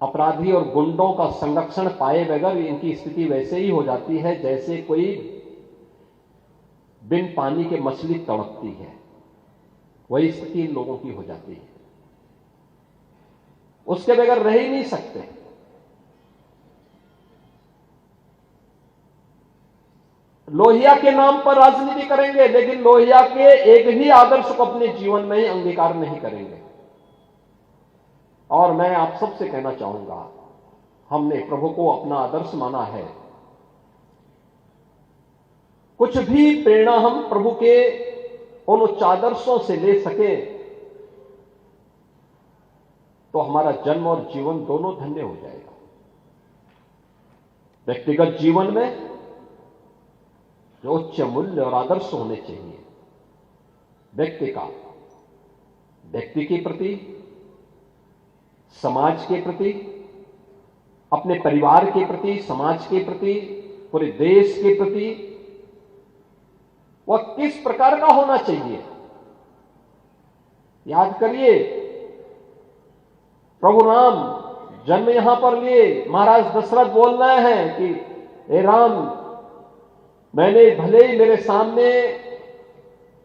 अपराधी और गुंडों का संरक्षण पाए बगैर इनकी स्थिति वैसे ही हो जाती है जैसे कोई बिन पानी के मछली तड़पती है, वही स्थिति इन लोगों की हो जाती है। उसके बगैर रह ही नहीं सकते। लोहिया के नाम पर राजनीति करेंगे, लेकिन लोहिया के एक ही आदर्श को अपने जीवन में ही अंगीकार नहीं करेंगे। और मैं आप सबसे कहना चाहूंगा, हमने प्रभु को अपना आदर्श माना है। कुछ भी प्रेरणा हम प्रभु के उन उच्च आदर्शों से ले सके तो हमारा जन्म और जीवन दोनों धन्य हो जाएगा। व्यक्तिगत जीवन में जो उच्च मूल्य और आदर्श होने चाहिए, व्यक्ति के प्रति, समाज के प्रति, अपने परिवार के प्रति, समाज के प्रति, पूरे देश के प्रति, वह किस प्रकार का होना चाहिए। याद करिए, प्रभु राम जन्म यहां पर लिए, महाराज दशरथ बोल रहे हैं कि हे राम, मैंने भले ही मेरे सामने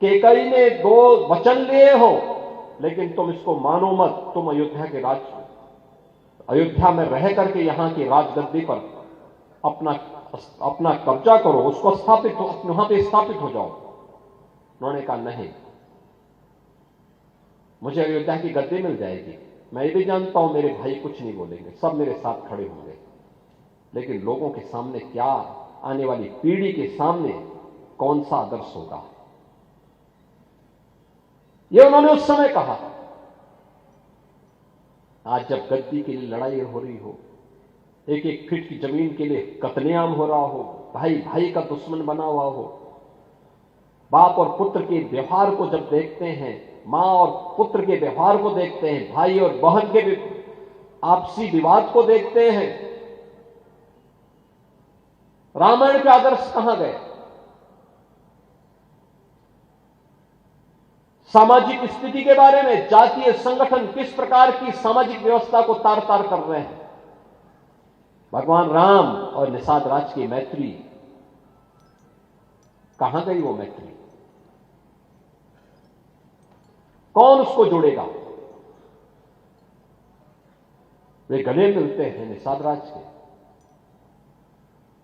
केकई ने 2 वचन लिए हो, लेकिन तुम इसको मानो मत। तुम अयोध्या में रह करके यहां की राजगद्दी पर अपना कब्जा करो, उसको वहां पे स्थापित हो जाओ। उन्होंने कहा नहीं, मुझे अयोध्या की गद्दी मिल जाएगी। मैं ये भी जानता हूं मेरे भाई कुछ नहीं बोलेंगे, सब मेरे साथ खड़े होंगे, लेकिन लोगों के सामने क्या, आने वाली पीढ़ी के सामने कौन सा आदर्श होगा, यह उन्होंने उस समय कहा। आज जब गद्दी के लिए लड़ाई हो रही हो, एक एक फीट की जमीन के लिए कत्लेआम हो रहा हो, भाई भाई का दुश्मन बना हुआ हो, बाप और पुत्र के व्यवहार को जब देखते हैं, मां और पुत्र के व्यवहार को देखते हैं, भाई और बहन के आपसी विवाद को देखते हैं, रामायण के आदर्श कहां गए? सामाजिक स्थिति के बारे में जातीय संगठन किस प्रकार की सामाजिक व्यवस्था को तार तार कर रहे हैं। भगवान राम और निषाद राज की मैत्री कहां गई? वो मैत्री कौन उसको जोड़ेगा? वे गले मिलते हैं निषाद राज के।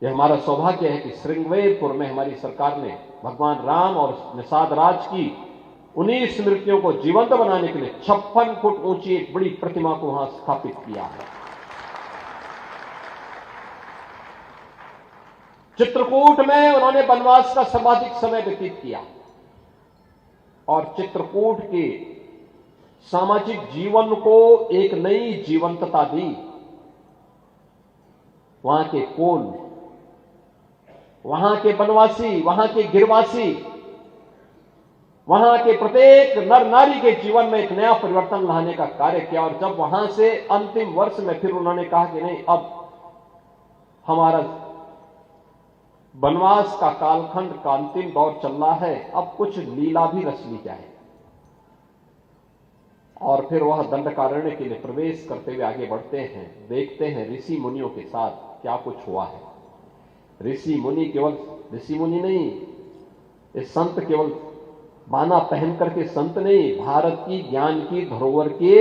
यह हमारा सौभाग्य है कि श्रृंगवेरपुर में हमारी सरकार ने भगवान राम और निषाद राज की उन्हीं स्मृतियों को जीवंत बनाने के लिए 56 फुट ऊंची एक बड़ी प्रतिमा को वहां स्थापित किया है। चित्रकूट में उन्होंने वनवास का सर्वाधिक समय व्यतीत किया और चित्रकूट के सामाजिक जीवन को एक नई जीवंतता दी। वहां के कोल, वहां के वनवासी, वहां के गिरवासी, वहां के प्रत्येक नर नारी के जीवन में एक नया परिवर्तन लाने का कार्य किया। और जब वहां से अंतिम वर्ष में फिर उन्होंने कहा कि नहीं, अब हमारा वनवास का कालखंड का अंतिम दौर चल रहा है, अब कुछ लीला भी रच ली जाए। और फिर वह दंडकारण्य के लिए प्रवेश करते हुए आगे बढ़ते हैं, देखते हैं ऋषि मुनियों के साथ क्या कुछ हुआ है। ऋषि मुनि केवल ऋषि मुनि नहीं, ये संत केवल बाना पहन करके संत नहीं, भारत की ज्ञान की धरोहर के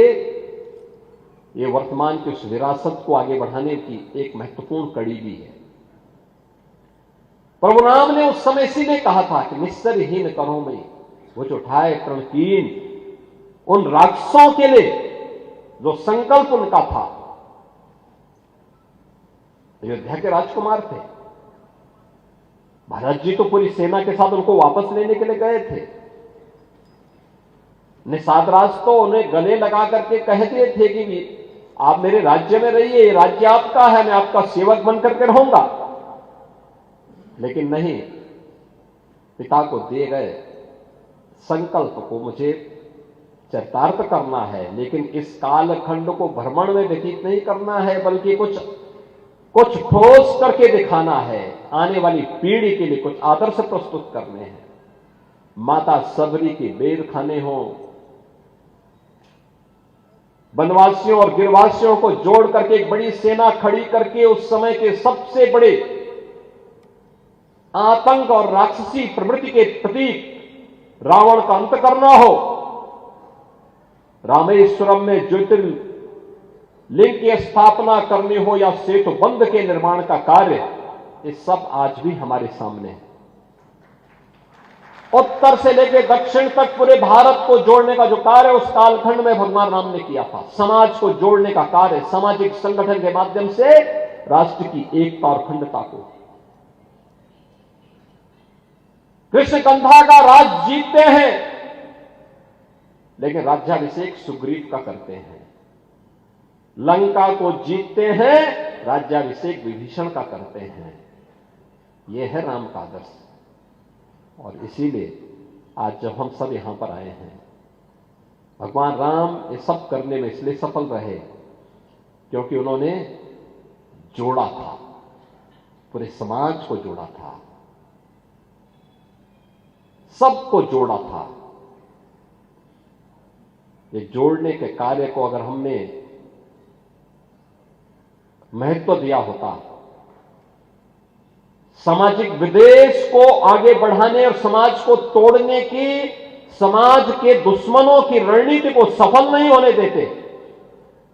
ये वर्तमान की उस विरासत को आगे बढ़ाने की एक महत्वपूर्ण कड़ी भी है। प्रभु राम ने उस समय इसीलिए कहा था कि निस्सरहीन करो में वो जो उठाए प्रणकीन, उन राक्षसों के लिए जो संकल्प उनका था। अयोध्या के राजकुमार थे, भरत जी तो पूरी सेना के साथ उनको वापस लेने के लिए गए थे। निषाद राज तो उन्हें गले लगा करके कह दिए थे कि आप मेरे राज्य में रहिए, राज्य आपका है, मैं आपका सेवक बन करके रहूंगा। लेकिन नहीं, पिता को दिए गए संकल्प को मुझे चरितार्थ करना है, लेकिन इस कालखंड को भ्रमण में व्यतीत नहीं करना है, बल्कि कुछ ठोस करके दिखाना है। आने वाली पीढ़ी के लिए कुछ आदर्श प्रस्तुत करने हैं। माता सबरी के वेद खाने हो, वनवासियों और गिरवासियों को जोड़ करके एक बड़ी सेना खड़ी करके उस समय के सबसे बड़े आतंक और राक्षसी प्रवृत्ति के प्रतीक रावण का अंत करना हो, रामेश्वरम में ज्योतिर्लिंग की स्थापना करनी हो या सेतु बंध के निर्माण का कार्य, ये सब आज भी हमारे सामने है। उत्तर से लेकर दक्षिण तक पूरे भारत को जोड़ने का जो कार्य उस कालखंड में भगवान राम ने किया था। समाज को जोड़ने का कार्य, सामाजिक संगठन के माध्यम से राष्ट्र की एकता और अखंडता को। कृष्ण कंधा का राज जीतते हैं, लेकिन राज्याभिषेक सुग्रीव का करते हैं। लंका को जीतते हैं, राज्याभिषेक विभीषण का करते हैं। यह है राम का आदर्श। और इसीलिए आज जब हम सब यहां पर आए हैं, भगवान राम ये सब करने में इसलिए सफल रहे क्योंकि उन्होंने जोड़ा था, पूरे समाज को जोड़ा था, सबको जोड़ा था। ये जोड़ने के कार्य को अगर हमने महत्व दिया होता, सामाजिक विद्वेष को आगे बढ़ाने और समाज को तोड़ने की, समाज के दुश्मनों की रणनीति को सफल नहीं होने देते,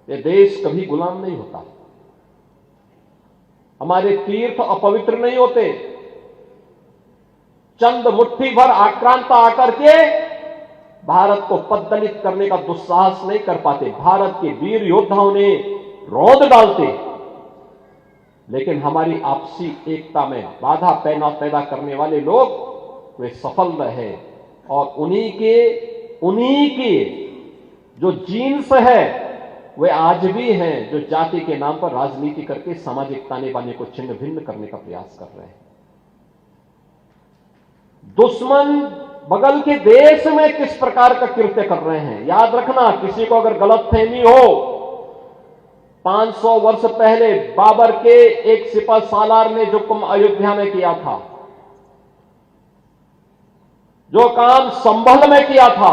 ये देश कभी गुलाम नहीं होता। हमारे तीर्थ अपवित्र नहीं होते। चंद मुट्ठी भर आक्रांता आकर के भारत को पद्दलित करने का दुस्साहस नहीं कर पाते। भारत के वीर योद्धाओं ने रौंद डालते, लेकिन हमारी आपसी एकता में बाधा पैदा करने वाले लोग वे सफल रहे। और उन्हीं के जो जीन्स है वे आज भी हैं, जो जाति के नाम पर राजनीति करके सामाजिक ताने बाने को छिन्न भिन्न करने का प्रयास कर रहे हैं। दुश्मन बगल के देश में किस प्रकार का कृत्य कर रहे हैं, याद रखना। किसी को अगर गलतफहमी हो, 500 वर्ष पहले बाबर के एक सिपह सालार ने जो काम अयोध्या में किया था, जो काम संभल में किया था,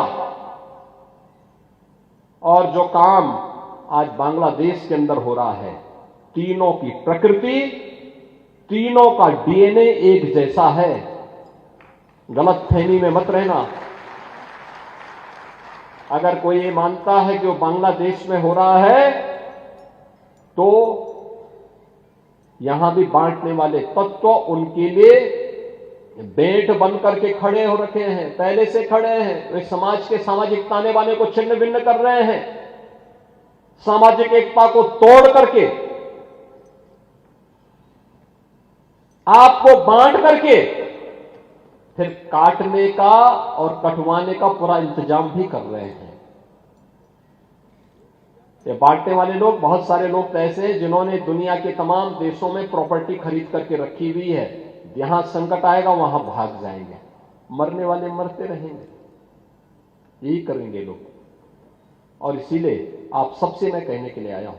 और जो काम आज बांग्लादेश के अंदर हो रहा है, तीनों की प्रकृति, तीनों का डीएनए एक जैसा है। गलतफहमी में मत रहना। अगर कोई ये मानता है कि वो बांग्लादेश में हो रहा है, तो यहां भी बांटने वाले तत्व उनके लिए बेंट बन करके खड़े हो रखे हैं, पहले से खड़े हैं। वे समाज के सामाजिक ताने बाने को छिन्न भिन्न कर रहे हैं, सामाजिक एकता को तोड़ करके, आपको बांट करके फिर काटने का और कटवाने का पूरा इंतजाम भी कर रहे हैं। ये बांटने वाले लोग, बहुत सारे लोग तो ऐसे हैं जिन्होंने दुनिया के तमाम देशों में प्रॉपर्टी खरीद करके रखी हुई है। यहां संकट आएगा वहां भाग जाएंगे, मरने वाले मरते रहेंगे, यही करेंगे लोग। और इसीलिए आप सबसे मैं कहने के लिए आया हूं,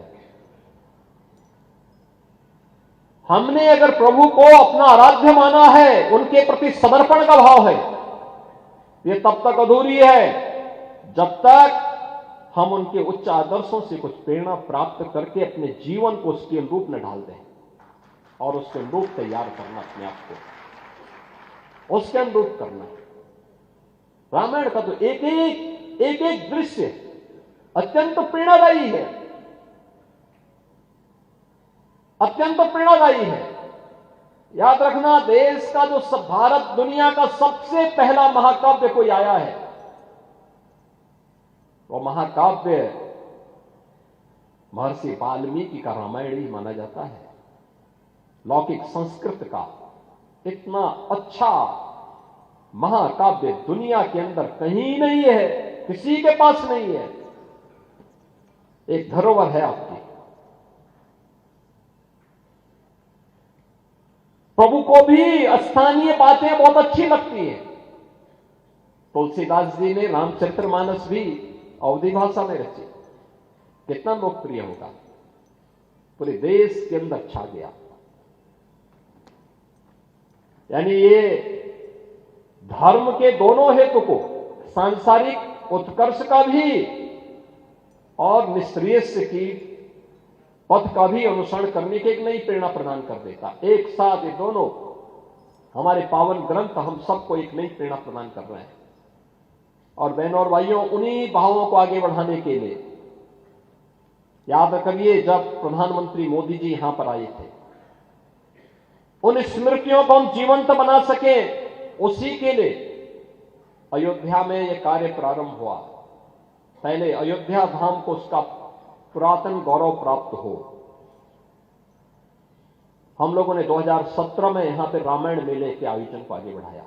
हमने अगर प्रभु को अपना आराध्य माना है, उनके प्रति समर्पण का भाव है, ये तब तक अधूरी है जब तक हम उनके उच्च आदर्शों से कुछ प्रेरणा प्राप्त करके अपने जीवन को उसके अनुरूप में ढाल दें और उसके अनुरूप तैयार करना, अपने आप को उसके अनुरूप करना। रामायण का तो एक एक दृश्य अत्यंत प्रेरणादायी है, अत्यंत प्रेरणादायी है। याद रखना, देश का जो भारत दुनिया का सबसे पहला महाकाव्य कोई आया है, वो महाकाव्य महर्षि वाल्मीकि का रामायण ही माना जाता है। लौकिक संस्कृत का इतना अच्छा महाकाव्य दुनिया के अंदर कहीं नहीं है, किसी के पास नहीं है। एक धरोहर है आपकी। प्रभु को भी स्थानीय बातें बहुत अच्छी लगती हैं। तुलसीदास जी ने रामचरितमानस भी अवधी भाषा में रची, कितना लोकप्रिय होगा, पूरे देश के अंदर छा गया। यानी ये धर्म के दोनों हेतु को, सांसारिक उत्कर्ष का भी और निष्क्रिय की पथ का भी अनुसरण करने की एक नई प्रेरणा प्रदान कर देता। एक साथ ये दोनों हमारे पावन ग्रंथ हम सबको एक नई प्रेरणा प्रदान कर रहे हैं। और बहनों और भाइयों, उन्हीं भावों को आगे बढ़ाने के लिए याद करिए, जब प्रधानमंत्री मोदी जी यहां पर आए थे, उन स्मृतियों को हम जीवंत बना सके, उसी के लिए अयोध्या में यह कार्य प्रारंभ हुआ। पहले अयोध्या धाम को उसका पुरातन गौरव प्राप्त हो। हम लोगों ने 2017 में यहां पे रामायण मेले के आयोजन को आगे बढ़ाया।